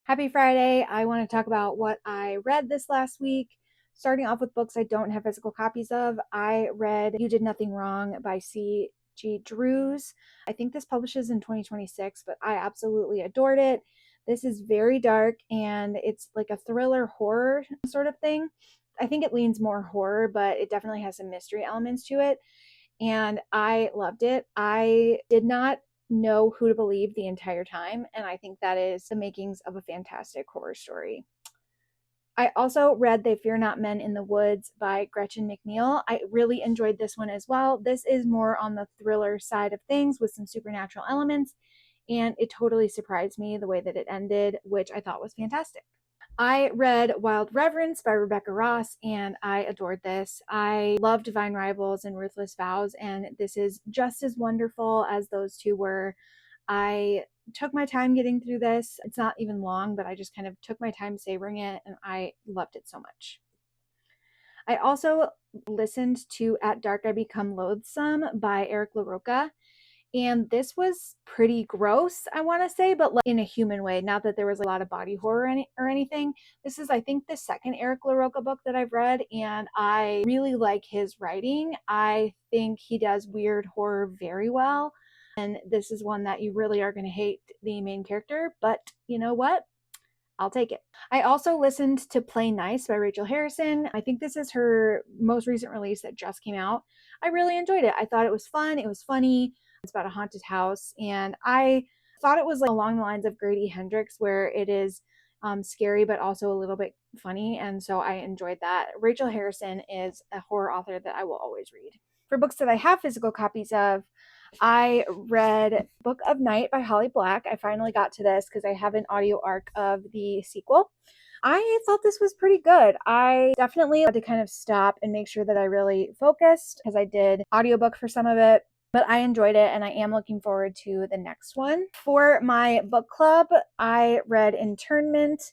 Happy Friday. I want to talk about what I read this last week. Starting off with books I don't have physical copies of. I read You Did Nothing Wrong by C.G. Drews. I think this publishes in 2026, but I absolutely adored it. This is very dark and it's like a thriller horror sort of thing. I think it leans more horror, but it definitely has some mystery elements to it. And I loved it. I did not know who to believe the entire time, and I think that is the makings of a fantastic horror story. I also read They Fear Not Men in the Woods by Gretchen McNeil. I really enjoyed this one as well. This is more on the thriller side of things with some supernatural elements, and it totally surprised me the way that it ended, which I thought was fantastic. I read Wild Reverence by Rebecca Ross, and I adored this. I love Divine Rivals and Ruthless Vows, and this is just as wonderful as those two were. I took my time getting through this. It's not even long, but I just kind of took my time savoring it, and I loved it so much. I also listened to At Dark I Become Loathsome by Eric LaRocca. And this was pretty gross, I want to say, but like in a human way. Not that there was a lot of body horror or anything. This is, I think, the second Eric LaRocca book that I've read, and I really like his writing. I think he does weird horror very well. And this is one that you really are going to hate the main character, but you know what? I'll take it. I also listened to Play Nice by Rachel Harrison. I think this is her most recent release that just came out. I really enjoyed it. I thought it was fun. It was funny. It's about a haunted house. And I thought it was like along the lines of Grady Hendrix, where it is scary, but also a little bit funny. And so I enjoyed that. Rachel Harrison is a horror author that I will always read. For books that I have physical copies of, I read Book of Night by Holly Black. I finally got to this because I have an audio arc of the sequel. I thought this was pretty good. I definitely had to kind of stop and make sure that I really focused because I did audiobook for some of it, but I enjoyed it and I am looking forward to the next one. For my book club, I read Internment.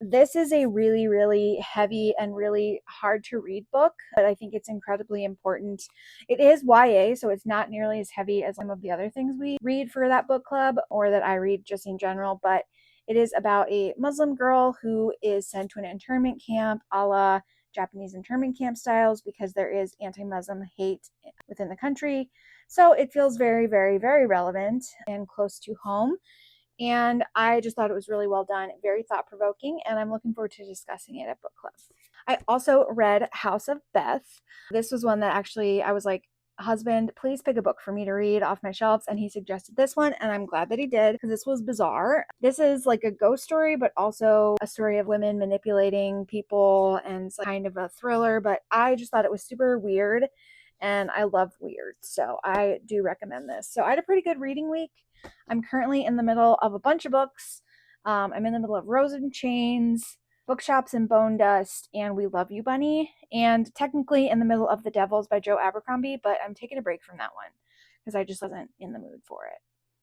This is a really, really heavy and really hard to read book, but I think it's incredibly important. It is YA, so it's not nearly as heavy as some of the other things we read for that book club or that I read just in general, but it is about a Muslim girl who is sent to an internment camp a la Japanese internment camp styles because there is anti-Muslim hate within the country. So it feels very, very, very relevant and close to home. And I just thought it was really well done, very thought provoking, and I'm looking forward to discussing it at book club. I also read House of Beth. This was one that actually I was like, husband, please pick a book for me to read off my shelves. And he suggested this one, and I'm glad that he did because this was bizarre. This is like a ghost story, but also a story of women manipulating people and it's kind of a thriller. But I just thought it was super weird and I love weird. So I do recommend this. So I had a pretty good reading week. I'm currently in the middle of a bunch of books. I'm in the middle of Rose and Chains, Bookshops and Bone Dust, and We Love You Bunny, and technically in the middle of The Devils by Joe Abercrombie, but I'm taking a break from that one because I just wasn't in the mood for it.